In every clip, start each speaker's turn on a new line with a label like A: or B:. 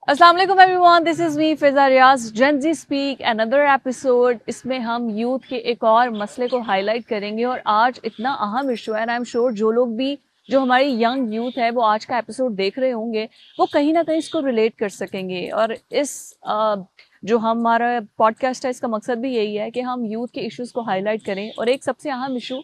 A: अस्सलाम वालेकुम everyone, this is me Fiza Riyaz, Gen Z speak another episode. इसमें हम यूथ के एक और मसले को हाईलाइट करेंगे और आज इतना अहम इशू है एंड आई एम श्योर जो लोग भी जो हमारी यंग यूथ है वो आज का एपिसोड देख रहे होंगे वो कहीं ना कहीं इसको रिलेट कर सकेंगे। और इस जो हमारा पॉडकास्ट है इसका मकसद भी यही है कि हम यूथ के इश्यूज़ को हाईलाइट करें। और एक सबसे अहम इशू,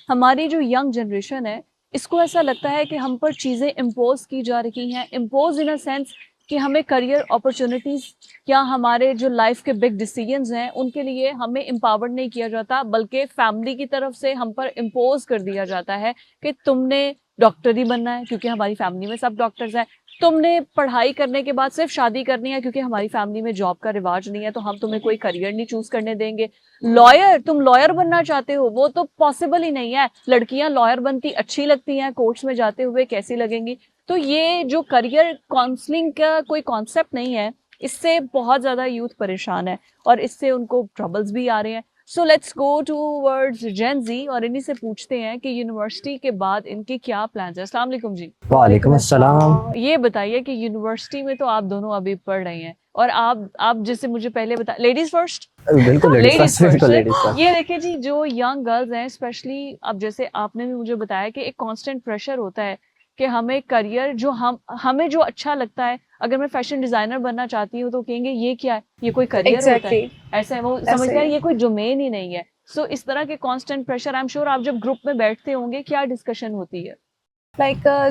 A: हमारी जो यंग जनरेशन है इसको ऐसा लगता है कि हम पर चीज़ें इम्पोज की जा रही हैं, इम्पोज इन अ सेंस कि हमें करियर अपॉर्चुनिटीज़ या हमारे जो लाइफ के बिग डिसीजंस हैं उनके लिए हमें एम्पावर्ड नहीं किया जाता, बल्कि फैमिली की तरफ से हम पर इम्पोज कर दिया जाता है कि तुमने डॉक्टर ही बनना है क्योंकि हमारी फैमिली में सब डॉक्टर्स हैं। तुमने पढ़ाई करने के बाद सिर्फ शादी करनी है क्योंकि हमारी फैमिली में जॉब का रिवाज नहीं है तो हम तुम्हें कोई करियर नहीं चूज करने देंगे। लॉयर, तुम लॉयर बनना चाहते हो, वो तो पॉसिबल ही नहीं है। लड़कियां लॉयर बनती अच्छी लगती हैं, कोर्ट्स में जाते हुए कैसी लगेंगी। तो ये जो करियर काउंसलिंग का कोई कॉन्सेप्ट नहीं है, इससे बहुत ज़्यादा यूथ परेशान है और इससे उनको ट्रबल्स भी आ रहे हैं। सो लेट्स गो टूवर्ड्स जेन ज़ी और इन्हीं से पूछते हैं कि यूनिवर्सिटी के बाद इनके क्या प्लान्स हैं। अस्सलाम वालेकुम जी।
B: वालेकुम अस्सलाम।
A: ये बताइए कि यूनिवर्सिटी में तो आप दोनों अभी पढ़ रहे हैं और आप जैसे मुझे पहले बता, लेडीज फर्स्ट।
B: बिल्कुल लेडीज
A: लेडीज
B: फर्स्ट, बिल्कुल लेडीज
A: फर्स्ट। ये
B: फर्स्ट।
A: देखिए जी, जो यंग गर्ल्स हैं स्पेशली, अब जैसे आपने भी मुझे बताया कि एक कांस्टेंट प्रेशर होता है कि हमें करियर जो हमें जो अच्छा लगता है, अगर मैं फैशन डिजाइनर बनना चाहती हूँ तो कहेंगे ये क्या है, ये कोई करियर होता है?
C: एग्जैक्टली
A: ऐसा है, वो
C: ऐसे
A: समझते
C: ही
A: हैं
C: है।
A: ये कोई डोमेन ही नहीं है। सो इस तरह के constant pressure, I am sure आप जब ग्रुप में बैठते होंगे क्या डिस्कशन होती है?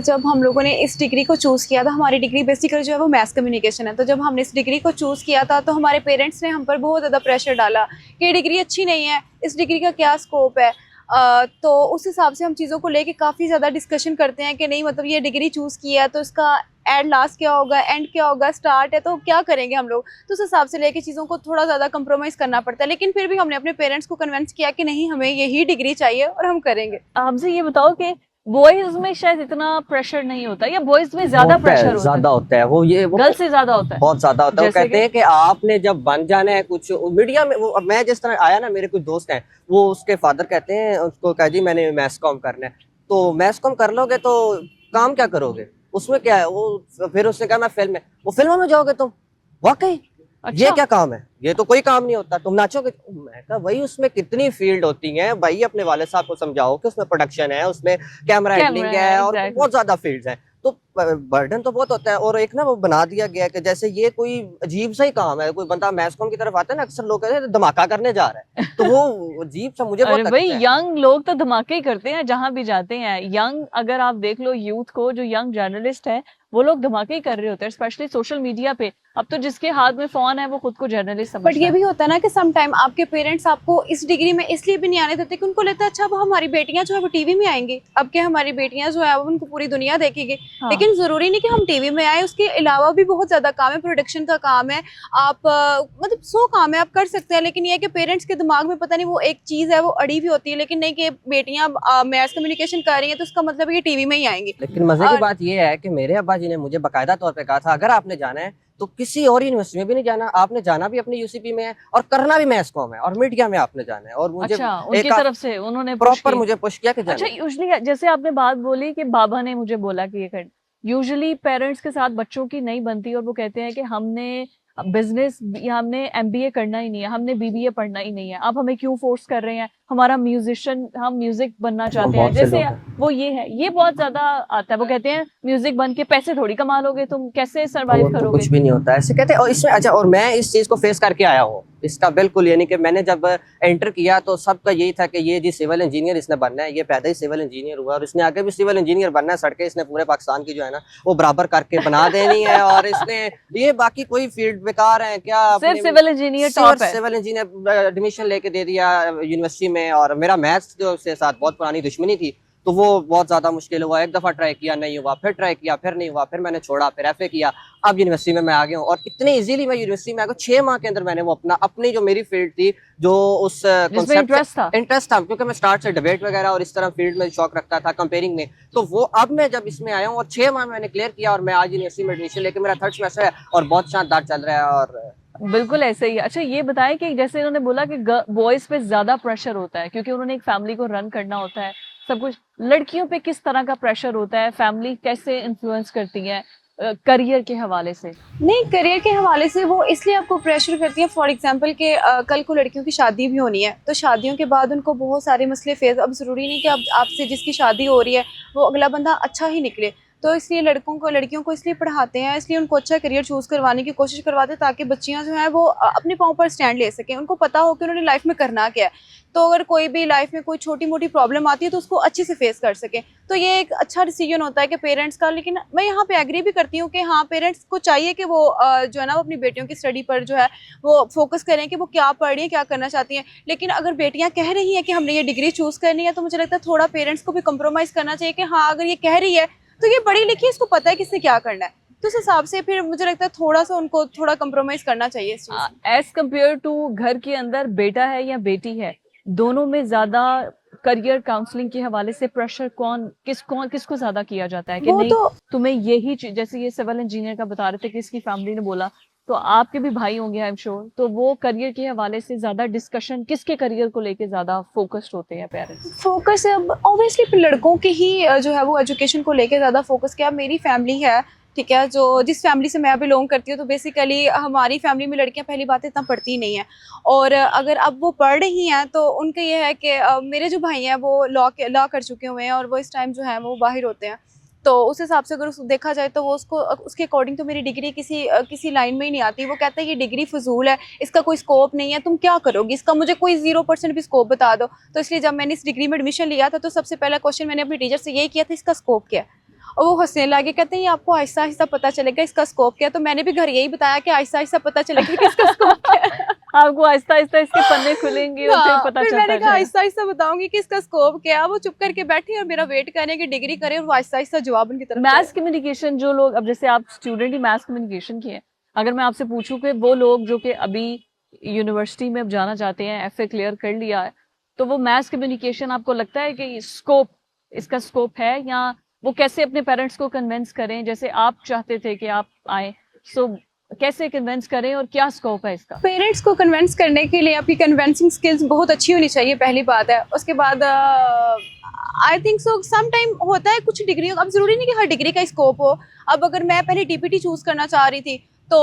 C: जब हम लोगों ने इस डिग्री को चूज़ किया था, हमारी डिग्री बेसिकली जो है वो मैथ कम्युनिकेशन है। तो जब हमने इस डिग्री को चूज़ किया था तो हमारे पेरेंट्स ने हम पर बहुत ज़्यादा प्रेशर डाला कि ये डिग्री अच्छी नहीं है, इस डिग्री का क्या स्कोप है। तो उस हिसाब से हम चीज़ों को लेके काफ़ी ज़्यादा डिस्कशन करते हैं कि नहीं, मतलब ये डिग्री चूज़ किया है तो इसका एंड लास्ट क्या होगा, एंड क्या होगा, स्टार्ट है तो क्या करेंगे हम लोग। तो उस हिसाब से लेके चीज़ों को थोड़ा ज़्यादा कंप्रोमाइज़ करना पड़ता है, लेकिन फिर भी हमने अपने पेरेंट्स को कन्विंस किया कि नहीं, हमें यही डिग्री चाहिए और हम करेंगे।
A: आपसे ये बताओ कि बॉयज में शायद इतना प्रेशर नहीं होता या बॉयज में ज्यादा
B: होता
A: प्रेशर
B: है,
A: होता
B: ज्यादा
A: है?
B: होता है। वो
A: गर्ल्स से ज्यादा होता है?
B: बहुत ज्यादा होता है। वो
A: जैसे
B: कहते
A: कि
B: हैं कि आपने जब बन जाना है कुछ मीडिया में। वो मैं जिस तरह आया ना, मेरे कुछ दोस्त हैं, वो उसके फादर कहते हैं उसको, कह जी मैंने मैथ्स कॉम करना है। तो मैथ्स कॉम कर लोगे तो काम क्या करोगे, उसमें क्या है? वो फिर उसने कहा मैं फिल्म में, वो फिल्मों में जाओगे तुम? वाकई ये
A: अच्छा।
B: क्या काम है? ये तो कोई काम नहीं होता, तुम नाचोगे? मैं कहा वही, उसमें कितनी फील्ड होती हैं भाई। अपने वाले साहब को समझाओ कि उसमें प्रोडक्शन है, उसमें कैमरा
A: कैमरा
B: हैंडलिंग
A: है,
B: है और
A: एग्जैक्टली।
B: बहुत ज्यादा फील्ड्स हैं। तो बर्डन तो बहुत होता है। और एक ना वो बना दिया गया है कि जैसे ये कोई अजीब सा ही काम है। कोई बंदा मैथ्स कॉम की तरफ आता है ना, अक्सर लोग कहते हैं धमाका करने जा रहा है, तो वो अजीब सा मुझे
A: अरे
B: बहुत
A: भाई,
B: लगता है।
A: यंग लोग तो धमाके ही करते हैं जहां भी जाते हैं। यंग, अगर आप देख लो यूथ को, जो यंग जर्नलिस्ट है वो लोग धमाके ही कर रहे होते हैं, स्पेशली सोशल मीडिया पे। अब तो जिसके हाथ में फोन है वो खुद को जर्नलिस्ट
C: बट
A: समझता
C: ये
A: है।
C: भी होता है ना कि सम टाइम आपके पेरेंट्स आपको इस डिग्री में इसलिए भी नहीं आने देते कि उनको लगता है अच्छा अब हमारी बेटियां जो है वो टीवी में आएंगी, अब के हमारी बेटियां जो है वो उनको पूरी दुनिया देखेगी।
A: हाँ।
C: लेकिन जरूरी नहीं कि हम टीवी में आए, उसके अलावा भी बहुत ज्यादा काम है, प्रोडक्शन का काम है। आप मतलब 100 काम है आप कर सकते हैं, लेकिन ये है कि पेरेंट्स के दिमाग में पता नहीं वो एक चीज है वो अड़ी हुई होती है, लेकिन नहीं कि बेटियां मैथ कम्युनिकेशन कर रही हैं तो उसका मतलब है कि टीवी में ही आएंगी।
B: लेकिन मजे की
C: और
B: बात यह है कि मेरे अब्बा जी ने मुझे बाकायदा तौर पे कहा था, अगर आपने जाना है तो किसी और यूनिवर्सिटी में भी नहीं जाना, आपने जाना भी अपनी यूसीपी में है और करना भी मैथ्स कॉम है और मीडिया में आपने जाना है। और मुझे
A: अच्छा, उनकी
B: एक
A: तरफ से उन्होंने पुश
B: प्रॉपर
A: की।
B: मुझे पुश किया कि
A: अच्छा,
B: जाना है।
A: यूजुअली जैसे आपने बात बोली कि बाबा ने मुझे बोला कि ये कर, यूजुअली पेरेंट्स के साथ बच्चों की नहीं बनती और वो कहते हैं कि हमने बिजनेस या हमने एमबीए करना ही नहीं है, हमने बीबीए पढ़ना ही नहीं है, आप हमें क्यों फोर्स कर रहे हैं? हमारा म्यूजिशियन, हम म्यूजिक बनना चाहते हैं।
B: बहुत से
A: जैसे
B: लोग हैं।
A: वो ये है, ये बहुत ज्यादा आता है। वो कहते हैं म्यूजिक बन के पैसे थोड़ी कमा लोगे, तुम कैसे
B: वो
A: सरवाइव
B: तो
A: करोगे?
B: कुछ भी नहीं होता ऐसे कहते हैं। और इसमें अच्छा, और मैं इस चीज को फेस करके आया हूँ इसका, बिल्कुल। यानी कि मैंने जब एंटर किया तो सबका यही था कि ये जी सिविल इंजीनियर इसने बनना है, ये पैदा ही सिविल इंजीनियर हुआ और इसने आगे भी सिविल इंजीनियर बनना है। सड़कें इसने पूरे पाकिस्तान की जो है ना वो बराबर करके बना देनी है। और इसने ये बाकी कोई फील्ड बेकार है क्या,
A: सिर्फ
B: अपने
A: सिविल इंजीनियर टॉप है।
B: सिविल इंजीनियर एडमिशन लेके दे दिया यूनिवर्सिटी में। और मेरा मैथ्स जो से साथ बहुत पुरानी दुश्मनी थी, तो वो बहुत ज्यादा मुश्किल हुआ। एक दफा ट्राई किया, नहीं हुआ, फिर ट्राई किया, फिर नहीं हुआ, फिर मैंने छोड़ा, फिर एफए किया। अब यूनिवर्सिटी में मैं आ गया हूँ और इतने इजीली मैं यूनिवर्सिटी में आ गया। 6 माह के अंदर मैंने वो अपनी जो मेरी फील्ड थी, जो उस
A: जिसमें
B: कॉन्सेप्ट
A: इंटरेस्ट था।
B: से इंटरेस्ट था, क्योंकि मैं स्टार्ट से डिबेट वगैरह और इस तरह फील्ड में शौक रखता था कंपेयरिंग में, तो वो अब मैं जब इसमें आया हूँ और 6 माह मैंने क्लियर किया और मैं आज यूनिवर्सिटी में एडमिशन लेके, मेरा 3rd सेमेस्टर है और बहुत शानदार चल रहा है। और
A: बिल्कुल ऐसे ही है। अच्छा, ये बताएं कि जैसे इन्होंने बोला कि बॉयज पे ज्यादा प्रेशर होता है क्योंकि उन्होंने एक फैमिली को रन करना होता है, सब कुछ। लड़कियों पे किस तरह का प्रेशर होता है, फैमिली कैसे इन्फ्लुएंस करती है? करियर के हवाले से?
C: नहीं, करियर के हवाले से वो इसलिए आपको प्रेशर करती है, फॉर एग्जांपल कि कल को लड़कियों की शादी भी होनी है, तो शादियों के बाद उनको बहुत सारे मसले फेस, अब ज़रूरी नहीं कि अब आपसे जिसकी शादी हो रही है वो अगला बंदा अच्छा ही निकले, तो इसलिए लड़कियों को इसलिए पढ़ाते हैं, इसलिए उनको अच्छा करियर चूज़ करवाने की कोशिश करवाते हैं ताकि बच्चियाँ जो हैं वो अपने पाँव पर स्टैंड ले सकें, उनको पता हो कि उन्होंने लाइफ में करना क्या है। तो अगर कोई भी लाइफ में कोई छोटी मोटी प्रॉब्लम आती है तो उसको अच्छे से फेस कर सकें, तो ये एक अच्छा डिसीजन होता है कि पेरेंट्स का। लेकिन मैं यहाँ पे एग्री भी करती हूँ कि हाँ, पेरेंट्स को चाहिए कि वो जो है ना वो अपनी बेटियों की स्टडी पर जो है वो फोकस करें कि वो क्या पढ़ रही हैं, क्या करना चाहती हैं। लेकिन अगर बेटियाँ कह रही हैं कि हमने ये डिग्री चूज़ करनी है, तो मुझे लगता है थोड़ा पेरेंट्स को भी कम्प्रोमाइज़ करना चाहिए कि हाँ, अगर ये कह रही है तो ये पढ़ी लिखी है, इसको पता है किससे क्या करना है, तो उस हिसाब से फिर मुझे लगता है थोड़ा सा उनको थोड़ा कम्प्रोमाइज करना चाहिए इस चीज़ में।
A: एज कम्पेयर टू घर के अंदर बेटा है या बेटी है, दोनों में ज्यादा करियर काउंसलिंग के हवाले से प्रेशर किसको ज्यादा किया जाता है कि
C: वो
A: नहीं
C: तो
A: तुम्हें यही जैसे ये सिविल इंजीनियर का बता रहे थे कि इसकी फैमिली ने बोला, तो आपके भी भाई होंगे आई एम श्योर, तो वो करियर के हवाले से ज्यादा डिस्कशन किसके करियर को लेके ज्यादा फोकस्ड होते हैं पेरेंट्स?
C: फोकस अब ऑब्वियसली फिर लड़कों के ही जो है वो एजुकेशन को लेके ज़्यादा फोकस किया। मेरी फैमिली है, ठीक है, जो जिस फैमिली से मैं बिलोंग करती हूँ, तो बेसिकली हमारी फैमिली में लड़कियां पहली बात इतना पढ़ती नहीं हैं, और अगर अब वो पढ़ रही हैं तो उनका ये है कि मेरे जो भाई हैं वो लॉ कर चुके हुए हैं और वो इस टाइम जो है वो बाहर होते हैं, तो उस हिसाब से अगर उसको देखा जाए तो वो उसको उसके अकॉर्डिंग तो मेरी डिग्री किसी लाइन में ही नहीं आती। वो कहता है ये डिग्री फजूल है, इसका कोई स्कोप नहीं है, तुम क्या करोगी इसका, मुझे कोई 0% भी स्कोप बता दो। तो इसलिए जब मैंने इस डिग्री में एडमिशन लिया था तो सबसे पहला क्वेश्चन मैंने अपनी टीचर से यही किया था, इसका स्कोप क्या है, और वो हंसने लगे, कहते हैं ये आपको आहिस्ता आहिस्ता पता चलेगा इसका स्कोप क्या है। तो मैंने भी घर यही बताया कि आहिस्ता आहिस्ता पता चलेगा कि इसका स्कोप क्या है।
A: आपको आहिस्ता आहिस्ता इसके पन्ने खुलेंगे और फिर
C: हाँ,
A: पता
C: फिर
A: चलता
C: मैंने कहा
A: जाएगा।
C: आहिस्ता आहिस्ता बताऊंगी कि इसका स्कोप क्या है। वो चुप करके बैठी और मेरा वेट करें कि डिग्री करें, और वो आहिस्ता आहिस्ता जवाब उनकी तरफ
A: मैथ्स कम्युनिकेशन जो लोग, अब जैसे आप स्टूडेंट ही मैथ्स कम्युनिकेशन के हैं, अगर मैं आपसे पूछूं कि वो लोग जो कि अभी यूनिवर्सिटी में अब जाना चाहते हैं, एफए क्लियर कर लिया है, तो वो मैथ्स कम्युनिकेशन आपको लगता है कि इसका स्कोप है, या वो कैसे अपने पेरेंट्स को कन्विंस करें, जैसे आप चाहते थे कि आप आए, सो कैसे कन्विंस करें और क्या स्कोप है इसका?
C: पेरेंट्स को कन्विंस करने के लिए आपकी कन्विंसिंग स्किल्स बहुत अच्छी होनी चाहिए, पहली बात है। उसके बाद I think so some time होता है कुछ डिग्री, अब जरूरी नहीं कि हर डिग्री का स्कोप हो। अब अगर मैं पहले टीपीटी चूज करना चाह रही थी तो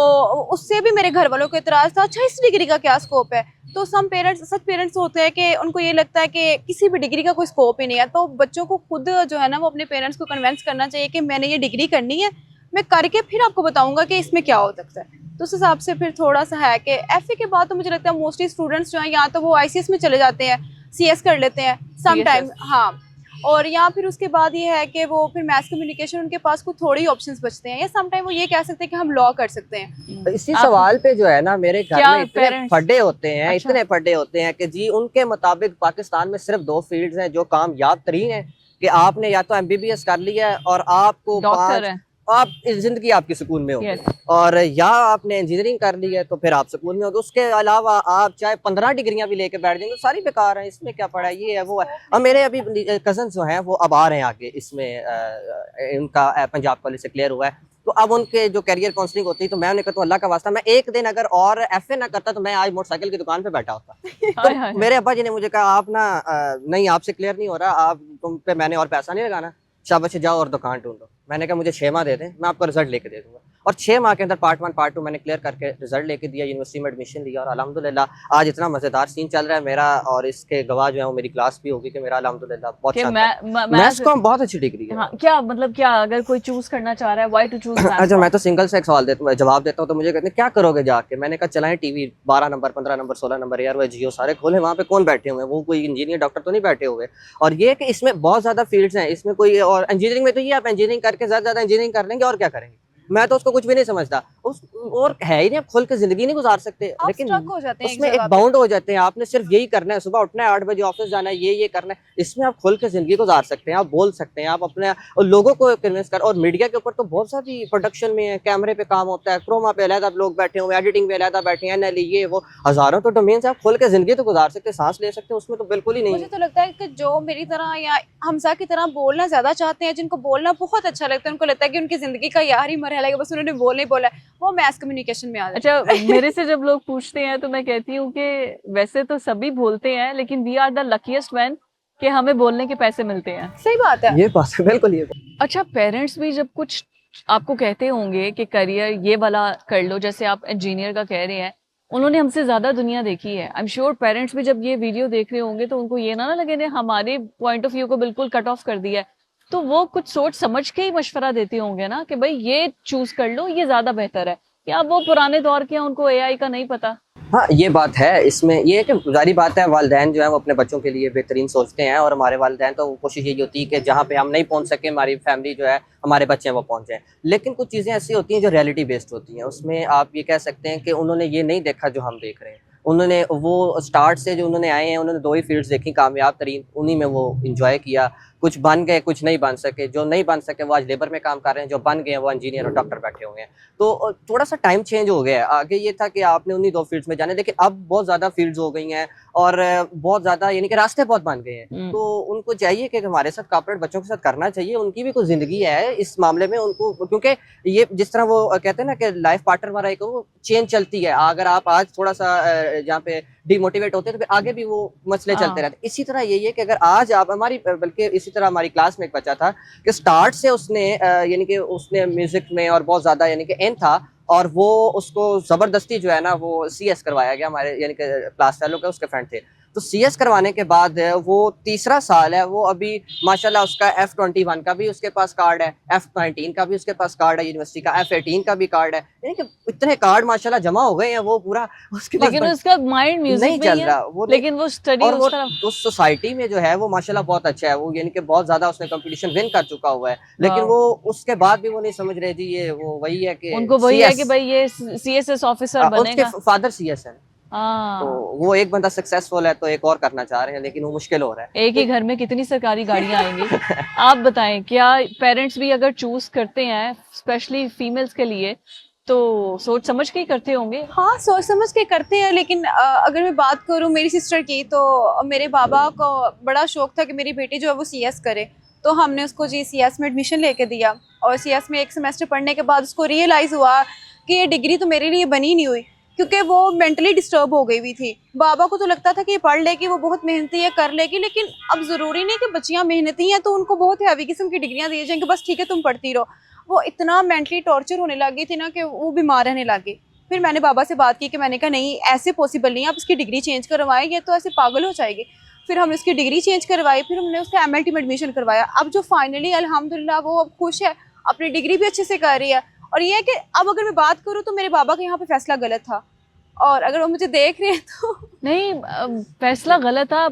C: उससे भी मेरे घर वालों को इतराज था, अच्छा इस डिग्री का क्या स्कोप है। तो सच पेरेंट्स होते हैं कि उनको ये लगता है कि किसी भी डिग्री का कोई स्कोप ही नहीं है, तो बच्चों को खुद जो है ना वो अपने पेरेंट्स को कन्विंस करना चाहिए कि मैंने ये डिग्री करनी है, मैं करके फिर आपको बताऊंगा कि इसमें क्या हो सकता है। तो उस हिसाब से फिर थोड़ा सा है कि एफए के बाद तो मुझे लगता है मोस्टली स्टूडेंट्स जो हैं या तो वो आईसीएस में चले जाते हैं, सीएस कर लेते हैं सम टाइम, हाँ, और या फिर उसके बाद ये है कि वो फिर मैथ्स कम्युनिकेशन उनके पास कुछ थोड़े ही ऑप्शंस बचते हैं, या सम टाइम वो ये कह सकते हैं कि हम लॉ कर सकते हैं।
B: इसी
A: आप-
B: सवाल पे जो है ना, मेरे घर
A: क्या
B: में इतने
A: parents-
B: फड्डे होते हैं,
A: अच्छा।
B: इतने फड्डे होते हैं कि जी उनके मुताबिक पाकिस्तान में सिर्फ 2 फील्ड्स हैं जो कामयाब तरीन है, कि आपने या तो एमबीबीएस कर लिया है और आपको
A: डॉक्टर है,
B: आप जिंदगी आपकी सुकून में होगी,
A: Yes.
B: और या आपने इंजीनियरिंग कर ली है तो फिर आप सुकून में होगे। उसके अलावा आप चाहे 15 डिग्रियां भी लेके बैठ जाएंगे, सारी बेकार हैं, इसमें क्या पड़ा है, ये है वो है। और मेरे अभी कजन जो हैं वो अब आ रहे हैं आगे, इसमें उनका पंजाब कॉलेज से क्लियर हुआ है, तो अब उनके जो करियर काउंसलिंग होती है, तो मैं उन्हें कहता हूँ अल्लाह का वास्ता मैं एक दिन अगर और एफए ना करता तो मैं आज मोटरसाइकिल की दुकान पे बैठा होता।
A: हाय हाय
B: तो मेरे अब्बा जी ने मुझे कहा आप ना नहीं आपसे क्लियर नहीं हो रहा, आप तुम पे मैंने और पैसा नहीं लगाना, शाबाश जाओ और दुकान ढूंढो। मैंने कहा मुझे 6 माह दे दें, मैं आपको रिजल्ट लेके दे दूंगा। और 6 माह के अंदर पार्ट 1 पार्ट 2 मैंने क्लियर करके रिजल्ट लेके दिया, यूनिवर्सिटी में एडमिशन लिया, और अल्हम्दुलिल्लाह आज इतना मजेदार सीन चल रहा है मेरा, और इसके गवाह जो है वो मेरी क्लास भी होगी कि मेरा अल्हम्दुलिल्लाह बहुत
A: कि
B: शानदार मैथ्स को बहुत अच्छी डिग्री है।
A: हाँ, क्या मतलब, क्या अगर कोई चूज करना चाह रहा है, व्हाई टू चूज
B: अच्छा, मैं तो सिंगल से एक सवाल जवाब देता हूँ, तो मुझे कहते हैं क्या करोगे जाके, मैंने कहा चलाएं टीवी 12 नंबर 15 नंबर 16 नंबर, यार वो जियो सारे खोले, वहाँ पे कौन बैठे हुए हैं, वो कोई इंजीनियर डॉक्टर तो नहीं बैठे हुए। और ये कि इसमें बहुत ज्यादा फील्ड्स हैं, इसमें कोई, और इंजीनियरिंग में तो ये आप इंजीनियरिंग करके ज्यादा इंजीनियरिंग कर लेंगे और क्या करेंगे, मैं तो उसको कुछ भी नहीं समझता, उस और है ही नहीं, आप खुल के जिंदगी नहीं गुजार सकते।
C: आप
B: लेकिन
C: स्ट्रक हो जाते हैं
B: उसमें एक
C: जगह पे।
B: बाउंड हो जाते हैं, आपने सिर्फ यही करना है, सुबह उठना है 8 बजे ऑफिस जाना है, ये करना है, इसमें आप खुल के जिंदगी गुजार सकते हैं, आप बोल सकते हैं, आप अपने और लोगों को कन्विंस कर। और मीडिया के ऊपर तो बहुत सारी प्रोडक्शन में है, कैमरे पे काम होता है, क्रोमा पे अलग लोग बैठे हुए, एडिटिंग पे अलग बैठे हैं, एनएलई ये वो हजारों तो डोमेन से आप खोल के जिंदगी तो गुजार सकते हैं, सांस ले सकते हैं, उसमें तो बिल्कुल ही नहीं
C: मुझे तो लगता है कि जो मेरी तरह या हमजा की तरह बोलना ज्यादा चाहते हैं, जिनको बोलना बहुत अच्छा लगता है, उनको लगता है कि उनकी जिंदगी का यार ही मरहला है, बस उन्होंने बोलना ही बोला है, वो मैथ्स कम्युनिकेशन में आ जाते हैं।
A: अच्छा, मेरे से जब लोग पूछते हैं तो मैं कहती हूँ कि वैसे तो सभी बोलते हैं, लेकिन we are the luckiest man कि हमें बोलने के पैसे मिलते हैं।
C: सही बात है।
B: ये बात है, बिल्कुल ये बात।
A: अच्छा, पेरेंट्स भी जब कुछ आपको कहते होंगे कि करियर ये वाला कर लो, जैसे आप इंजीनियर का कह रहे हैं, उन्होंने हमसे ज्यादा दुनिया देखी है। आई एम श्योर पेरेंट्स भी जब ये वीडियो देख रहे होंगे तो उनको ये ना लगे ने हमारे पॉइंट ऑफ व्यू को बिल्कुल कट ऑफ कर दिया है, तो वो कुछ सोच समझ के ही मशवरा देते होंगे ना कि भाई ये चूज कर लो, ये ज्यादा बेहतर है। या वो पुराने दौर के हैं, उनको एआई का नहीं पता?
B: हाँ, ये बात है। इसमें ये है कि जारी बात है, वालिदैन जो है वो अपने बच्चों के लिए बेहतरीन सोचते हैं, और हमारे वालिदैन तो कोशिश यही होती है कि जहाँ पे हम नहीं पहुँच सके, हमारी फैमिली जो है, हमारे बच्चे हैं वो पहुँच जाएँ। लेकिन कुछ चीज़ें ऐसी होती हैं जो रियलिटी बेस्ड होती हैं, उसमें आप ये कह सकते हैं कि उन्होंने ये नहीं देखा जो हम देख रहे हैं। उन्होंने वो स्टार्ट से जो उन्होंने आए हैं, उन्होंने 2 ही फ़ील्ड्स देखी कामयाब तरीन, उन्हीं में वो एन्जॉय किया। कुछ बन गए, कुछ नहीं बन सके। जो नहीं बन सके वो आज लेबर में काम कर रहे हैं, जो बन गए हैं वो इंजीनियर और डॉक्टर बैठे हुए हैं। तो थोड़ा-सा टाइम चेंज हो गया है। आगे ये था कि आपने उन्हीं 2 फ़ील्ड्स में जाना है, लेकिन अब बहुत ज़्यादा फ़ील्ड्स हो गई हैं और बहुत ज़्यादा यानी कि रास्ते बहुत बन गए हैं। तो उनको चाहिए कि हमारे साथ कॉर्पोरेट बच्चों के साथ करना चाहिए, उनकी भी कोई ज़िंदगी है इस मामले में उनको, क्योंकि ये जिस तरह वो कहते हैं ना कि लाइफ़ पार्टनर हमारा एक वो चेन चलती है। अगर आप आज थोड़ा-सा जहाँ पे डिमोटिवेट होते हैं तो फिर आगे भी वो मसले चलते
A: हाँ।
B: रहते हैं। इसी तरह यही है कि अगर आज आप हमारी बल्कि इसी तरह हमारी क्लास में एक बच्चा था कि स्टार्ट से उसने यानी कि उसने म्यूज़िक में और बहुत ज़्यादा यानी कि इन था, और वो उसको ज़बरदस्ती जो है ना वो सीएस करवाया गया। हमारे यानी कि क्लास फेलो के उसके फ्रेंड थे। तो सीएस करवाने के बाद वो तीसरा साल है, वो अभी माशाल्लाह उसका F21 का भी उसके पास कार्ड है, F19 का भी उसके पास कार्ड है यूनिवर्सिटी का, F18 का भी कार्ड है। यानी कि इतने कार्ड माशाल्लाह जमा हो गए हैं, वो पूरा उसके पास
A: लेकिन उसका माइंड म्यूजिक
B: नहीं
A: में ही
B: चल
A: है,
B: रहा वो नहीं।
A: लेकिन वो स्टडी
B: और वो
A: उस तरफ।
B: उस सोसाइटी में जो है वो माशाल्लाह बहुत अच्छा है, वो यानी कि बहुत ज़्यादा उसने कॉम्पिटिशन विन कर चुका हुआ है। लेकिन
A: वाह।
B: वो उसके बाद भी वो नहीं समझ रहे जी, ये वो वही है कि
A: उनको वही है कि
B: सीएस
A: भाई ये सीएसएस ऑफिसर
B: उसके
A: बनेगा।
B: फादर सीएस है। तो
A: हाँ,
B: वो एक बंदा सक्सेसफुल है तो एक और करना चाह रहे हैं, लेकिन वो मुश्किल हो रहा है।
A: एक ही घर में कितनी सरकारी गाड़ियां आएंगी। आप बताएं, क्या पेरेंट्स भी अगर चूज करते हैं स्पेशली फीमेल्स के लिए तो सोच समझ के ही करते होंगे?
C: हाँ, सोच समझ के करते हैं, लेकिन अगर मैं बात करूँ मेरी सिस्टर की, तो मेरे बाबा को बड़ा शौक था कि मेरी बेटी जो है वो सीएस करे। तो हमने उसको जी सीएस में एडमिशन लेके दिया, और सीएस में 1 सेमेस्टर पढ़ने के बाद उसको रियलाइज़ हुआ कि ये डिग्री तो मेरे लिए बनी नहीं हुई, क्योंकि वो मेंटली डिस्टर्ब हो गई हुई थी। बाबा को तो लगता था कि ये पढ़ लेगी, वो बहुत मेहनती है, कर लेगी, लेकिन अब ज़रूरी नहीं कि बच्चियाँ मेहनती हैं तो उनको बहुत हैवी किस्म की डिग्रियाँ दी जाएंगी, बस ठीक है तुम पढ़ती रहो। वो इतना मेंटली टॉर्चर होने लग गई थी ना कि वो बीमार रहने लग गई। फिर मैंने बाबा से बात की कि मैंने कहा नहीं, ऐसे पॉसिबल नहीं है, आप इसकी डिग्री चेंज करवाएं, ये तो ऐसे पागल हो जाएगी। फिर हमने उसकी डिग्री चेंज करवाई, फिर हमने उसका एमएलटी में एडमिशन करवाया। अब जो फाइनली अल्हम्दुलिल्लाह वो अब खुश है, अपनी डिग्री भी अच्छे से कर रही है। और ये है कि अब अगर मैं बात करूँ तो मेरे बाबा का यहाँ पे फैसला गलत था, और अगर वो मुझे देख रहे हैं तो
A: नहीं, फैसला गलत था,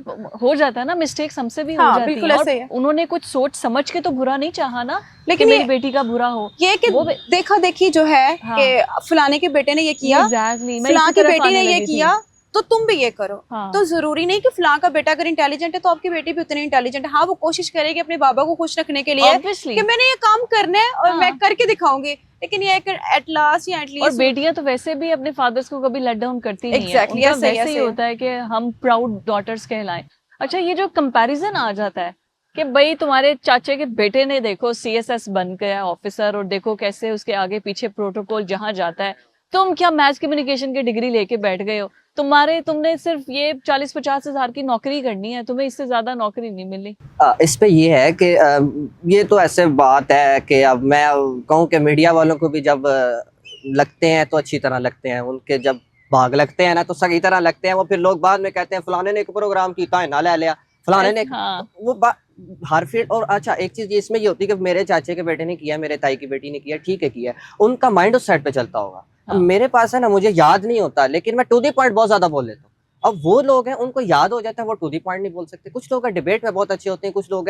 A: हो जाता है ना, मिस्टेक्स हमसे भी हो
C: हाँ,
A: जाती
C: बिल्कुल
A: हैं।
C: ऐसे
A: और
C: ही है।
A: उन्होंने कुछ सोच समझ के तो बुरा नहीं चाहा ना, कि
C: लेकिन
A: मेरी
C: ये
A: बेटी का बुरा हो।
C: ये कि
A: वो भी-
C: देखा देखी जो है
A: हाँ।
C: कि फलाने के बेटे ने ये किया,
A: एग्जैक्टली, मैं
C: फलां
A: इसी
C: की
A: तरफ
C: बेटी ने
A: आने
C: ये
A: लगी थी।
C: किया, तो तुम भी ये करो।
A: हाँ।
C: तो जरूरी नहीं कि फलां का बेटा अगर इंटेलिजेंट है तो आपकी बेटी भी उतनी इंटेलिजेंट है। हाँ, वो कोशिश करेगी अपने बाबा को खुश रखने के लिए
A: Obviously।
C: कि मैंने ये काम करना है और
A: हाँ।
C: मैं करके दिखाऊंगी, लेकिन ये एट लास्ट या
A: और
C: एटलीस्ट
A: बेटियां तो वैसे भी अपने फादर्स को कभी लेट डाउन करती नहीं है।
C: Exactly,
A: उनका
C: ऐसे ही,
A: वैसे ही
C: ऐसे ही।
A: होता है कि हम प्राउड डॉटर्स कहलाएं। अच्छा, ये जो कंपैरिजन आ जाता है कि भाई तुम्हारे चाचे के बेटे ने देखो सीएसएस बन गया ऑफिसर, और देखो कैसे उसके आगे पीछे प्रोटोकॉल जहां जाता है, तुम क्या मैथ कम्युनिकेशन की डिग्री लेके बैठ गए हो, तुमने सिर्फ ये 40-50 हजार की नौकरी करनी है, तुम्हें इससे ज्यादा नौकरी नहीं मिली।
B: इस पे ये है कि ये तो ऐसे बात है कि अब मैं कहूँ कि मीडिया वालों को भी जब लगते हैं तो अच्छी तरह लगते हैं, उनके जब भाग लगते हैं ना तो सही तरह लगते हैं। वो फिर लोग बाद में कहते हैं फलाने ने एक प्रोग्राम किया ना ले लिया, फलाने ने
A: हाँ।
B: तो वो हर फील्ड। और अच्छा, एक चीज इसमें ये होती है कि मेरे चाचे के बेटे ने किया, मेरे ताई की बेटी ने किया, ठीक है किया, उनका माइंड उस साइड पे चलता होगा। अब
A: हाँ।
B: मेरे पास है ना, मुझे याद नहीं होता, लेकिन मैं टू दी पॉइंट बहुत ज्यादा बोल लेता हूँ। अब वो लोग हैं उनको याद हो जाता है, वो टू दी पॉइंट नहीं बोल सकते। कुछ लोग डिबेट में बहुत अच्छे होते हैं, कुछ लोग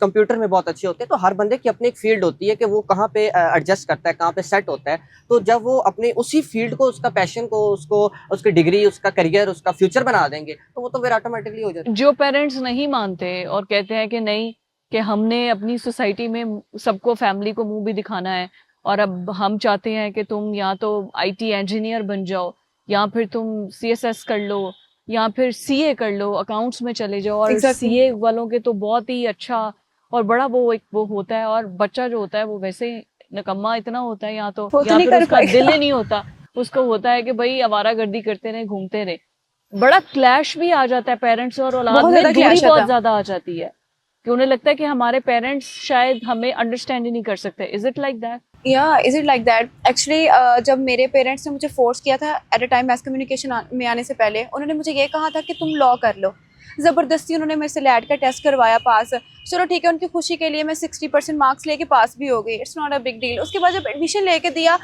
B: कंप्यूटर में बहुत अच्छे होते हैं। तो हर बंदे की अपनी एक फील्ड होती है कि वो कहाँ पे एडजस्ट करता है, कहाँ पे सेट होता है। तो जब वो अपने उसी फील्ड को, उसका पैशन को, उसको उसकी डिग्री, उसका करियर, उसका फ्यूचर बना देंगे तो वो तो फिर ऑटोमेटिकली हो जाता है।
A: जो पेरेंट्स नहीं मानते और कहते हैं कि नहीं, कि हमने अपनी सोसाइटी में सबको, फैमिली को मुंह भी दिखाना है, और अब हम चाहते हैं कि तुम या तो आईटी इंजीनियर बन जाओ, या फिर तुम सीएसएस कर लो, या फिर सीए कर लो, अकाउंट्स में चले जाओ। और
C: Exactly।
A: सीए वालों के तो बहुत ही अच्छा और बड़ा वो होता है, और बच्चा जो होता है वो वैसे ही निकम्मा इतना होता है, या तो
C: वो तो
A: या
C: नहीं
A: फिर
C: कर
A: उसका
C: पाएगा।
A: दिल ही नहीं होता। उसको होता है कि भाई आवारागर्दी करते रहे, घूमते रहे। बड़ा क्लैश भी आ जाता है पेरेंट्स और औलाद
C: बहुत
A: में,
C: ज्यादा
A: दूरी
C: clash
A: बहुत
C: आता है।
A: ज्यादा आ जाती है। कि उन्हें लगता है कि हमारे पेरेंट्स शायद हमें अंडरस्टैंड ही नहीं कर सकते. Is it like that?
C: या is it like that actually जब मेरे पेरेंट्स ने मुझे फोर्स किया था at a time math communication में आने से पहले, उन्होंने मुझे ये कहा था कि तुम लॉ कर लो. ज़बरदस्ती उन्होंने मेरे से लैट का टेस्ट करवाया, पास. चलो ठीक है, उनकी खुशी के लिए मैं 60% मार्क्स लेके पास भी हो गई. It's not a big deal. उसके बाद जब एडमिशन लेके दिया,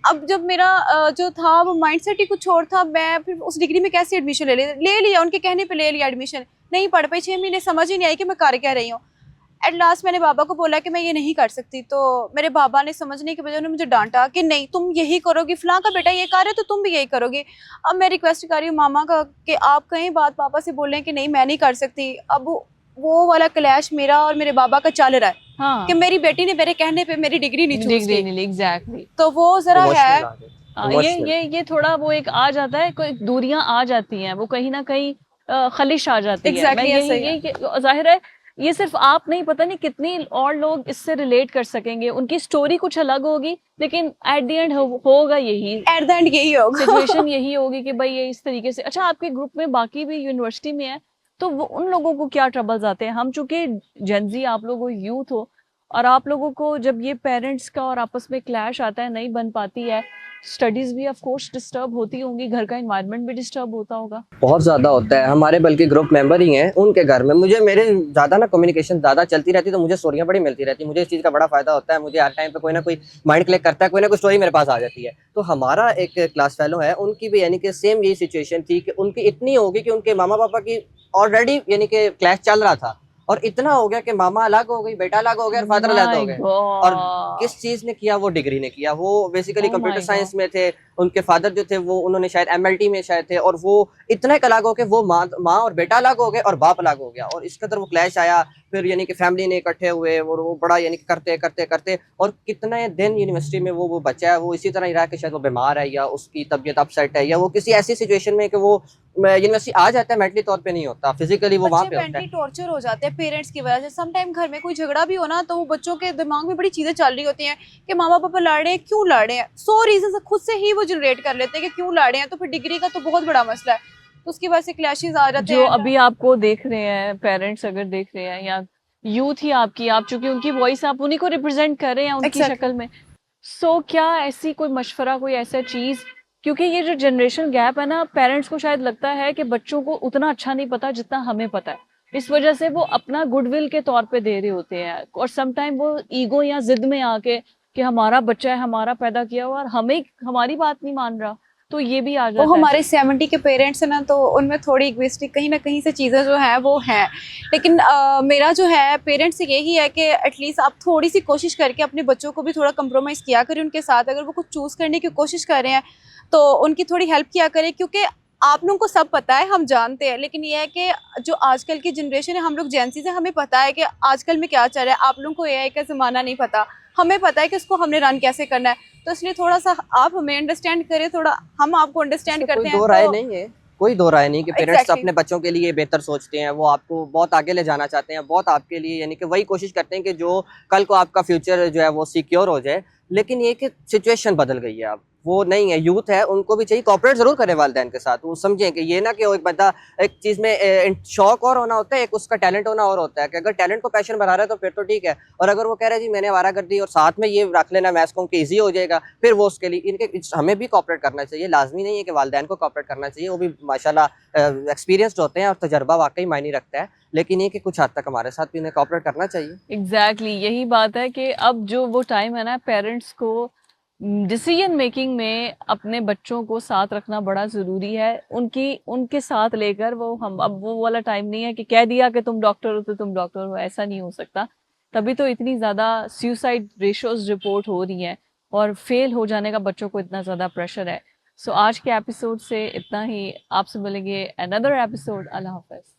C: अब जब मेरा जो था वो माइंडसेट ही कुछ और था, मैं फिर उस डिग्री में कैसे एडमिशन ले लिया, उनके कहने पे ले लिया एडमिशन. नहीं पढ़ पाई 6 महीने, समझ ही नहीं आई कि मैं कर क्या रही हूँ. एट लास्ट मैंने बाबा को बोला कि मैं ये नहीं कर सकती, तो मेरे बाबा ने समझने के बजाय उन्होंने मुझे डांटा कि नहीं तुम यही करोगी, फलां का बेटा ये कर रहे तो तुम भी यही करोगी. अब मैं रिक्वेस्ट कर रही हूँ मामा का कि आप कहीं बात पापा से बोलें कि नहीं मैं नहीं कर सकती. अब वो वाला क्लैश मेरा और मेरे बाबा का चल रहा है.
A: हाँ,
C: कि मेरी बेटी ने मेरे कहने पे मेरी डिग्री नहीं चूज
A: डिग्री
C: की,
A: नहीं ली. एग्जैक्टली.
C: तो वो जरा है.
A: हाँ, ये थोड़ा वो एक आ जाता है, कोई दूरियां आ जाती हैं, वो कहीं ना कहीं खलिश आ जाती है. मैं
C: Exactly, ऐसा ही
A: यही जाहिर है, ये सिर्फ आप नहीं, पता नहीं कितनी और लोग इससे रिलेट कर सकेंगे. उनकी स्टोरी कुछ अलग होगी, लेकिन एट द एंड होगा यही,
C: एट द एंड यही होगा.
A: सिचुएशन यही होगी कि भाई ये इस तरीके से. अच्छा, आपके ग्रुप में बाकी भी यूनिवर्सिटी में है, तो वो उन लोगों को क्या ट्रबल्स आते हैं? हम चूंकि जेनजी, आप लोगों यूथ हो, और आप लोगों को जब ये पेरेंट्स का और आपस में क्लैश आता है, नहीं बन पाती है, स्टडीज भी ऑफ कोर्स डिस्टर्ब होती होंगी, घर का एनवायरनमेंट भी डिस्टर्ब होता होगा.
B: बहुत ज़्यादा होता है. हमारे बल्कि ग्रुप मेंबर ही हैं, उनके घर में मेरे ज़्यादा ना कम्युनिकेशन ज़्यादा चलती रहती, तो मुझे स्टोरियाँ बड़ी मिलती रहती. मुझे इस चीज़ का बड़ा फ़ायदा होता है. मुझे हर टाइम पे कोई ना कोई माइंड क्लिक करता है, कोई ना कोई स्टोरी मेरे पास आ जाती है. तो हमारा एक क्लास फेलो है, उनकी भी यानी कि सेम यही सिचुएशन थी कि उनकी इतनी होगी कि उनके मामा पापा की ऑलरेडी यानी कि क्लैश चल रहा था, और इतना हो गया कि मामा अलग हो गई, बेटा अलग हो गया और फादर अलग हो गए. और किस चीज ने किया? वो डिग्री ने किया. वो basically
A: Oh
B: computer
A: my
B: science में थे. उनके फादर जो थे वो उन्होंने शायद एमएलटी में शायद थे, और वो इतना एक अलग हो गए, वो माँ और बेटा अलग हो गए और बाप अलग हो गया. और इस कदर वो क्लैश आया. फिर यानी कि फैमिली ने इकट्ठे हुए और वो बड़ा यानी कि करते करते करते, और कितने दिन यूनिवर्सिटी में वो बचा है, वो इसी तरह ही रहा कि शायद वो बीमार है, या उसकी तबीयत अपसेट है, या वो किसी ऐसी सिचुएशन में कि वो यूनिवर्सिटी आ जाता है, मेंटली तौर पे नहीं होता, फिजिकली वो वहाँ पे होता है.
C: मेंटली टॉर्चर हो जाते हैं पेरेंट्स की वजह से. सम टाइम घर में कोई झगड़ा भी हो ना, तो वो बच्चों के दिमाग में बड़ी चीजें चल रही होती हैं कि मामा पापा लड़ रहे हैं, क्यों लड़ रहे हैं. 100 रीजन खुद से ही वो जनरेट कर लेते हैं कि क्यों लड़ रहे हैं. तो फिर डिग्री का तो बहुत बड़ा मसला है, तो उसकी वजह से क्लैशेस आ जाते हैं.
A: जो अभी आपको देख रहे हैं, पेरेंट्स अगर देख रहे हैं, या यूथ ही आपकी, आप चूंकि उनकी वॉइस, आप उन्हीं को रिप्रेजेंट कर रहे हैं उनकी शक्ल में. सो क्या ऐसी कोई मशवरा, कोई ऐसा चीज, क्योंकि ये जो जनरेशन गैप है ना, पेरेंट्स को शायद लगता है कि बच्चों को उतना अच्छा नहीं पता जितना हमें पता है, इस वजह से वो अपना गुडविल के तौर पे दे रहे होते हैं, और समटाइम वो ईगो या जिद में आके कि हमारा बच्चा है, हमारा पैदा किया हुआ, और हमें हमारी बात नहीं मान रहा, तो ये भी आ जाता
C: वो
A: है.
C: हमारे 70 के पेरेंट्स हैं ना, तो उनमें थोड़ी इग्विस्टिक कहीं ना कहीं से चीज़ें जो है वो हैं. लेकिन मेरा जो है पेरेंट्स से यही है कि एटलीस्ट आप थोड़ी सी कोशिश करके अपने बच्चों को भी थोड़ा कंप्रोमाइज़ किया करें उनके साथ. अगर वो कुछ चूज़ करने की कोशिश कर रहे हैं तो उनकी थोड़ी हेल्प किया करें, क्योंकि आप लोगों को सब पता है, हम जानते हैं. लेकिन ये है कि जो आजकल की जनरेशन है, हम लोग जेंसी से, हमें पता है कि आजकल में क्या चल रहा है. आप लोगों को एआई का ज़माना नहीं पता, हमें पता है कि उसको हमने रन कैसे करना है. तो इसलिए थोड़ा सा आप हमें अंडरस्टैंड करें, थोड़ा हम आपको अंडरस्टैंड करते हैं.
B: कोई दो राय नहीं है, कोई दो राय नहीं कि पेरेंट्स
C: Exactly.
B: अपने बच्चों के लिए बेहतर सोचते हैं, वो आपको बहुत आगे ले जाना चाहते हैं, बहुत आपके लिए यानी कि वही कोशिश करते हैं कि जो कल को आपका फ्यूचर जो है वो सिक्योर हो जाए. लेकिन ये कि सिचुएशन बदल गई है, अब वो नहीं है. यूथ है, उनको भी चाहिए कॉपरेट जरूर करे वालिदैन के साथ. वो समझें कि ये ना कि वो एक बंदा एक चीज़ में शौक और होना होता है, एक उसका टैलेंट होना और होता है. कि अगर टैलेंट को पैशन बना रहा है तो फिर तो ठीक है, और अगर वो कह रहा है जी मैंने आवारागर्दी और साथ में ये रख लेना मैथ्स को ईजी हो जाएगा, फिर वो उसके लिए इनके हमें भी कॉपरेट करना चाहिए. लाजमी नहीं है कि वालिदैन को कॉपरेट करना चाहिए, वो भी माशाल्लाह एक्सपीरियंस्ड होते हैं और तजर्बा वाकई मायने रखता है. लेकिन ये कि कुछ हद तक हमारे साथ भी उन्हें कॉपरेट करना चाहिए.
A: एग्जैक्टली यही बात है कि अब जो वो टाइम है ना, पेरेंट्स को डिसीजन मेकिंग में अपने बच्चों को साथ रखना बड़ा ज़रूरी है. उनके साथ लेकर वो, हम अब वो वाला टाइम नहीं है कि कह दिया कि तुम डॉक्टर हो तो तुम डॉक्टर हो, ऐसा नहीं हो सकता. तभी तो इतनी ज़्यादा सुसाइड रेशोज रिपोर्ट हो रही हैं, और फेल हो जाने का बच्चों को इतना ज़्यादा प्रेशर है. सो आज के एपिसोड से इतना ही. आपसे मिलेंगे अनदर एपिसोड. अल्लाह हाफ़िज़.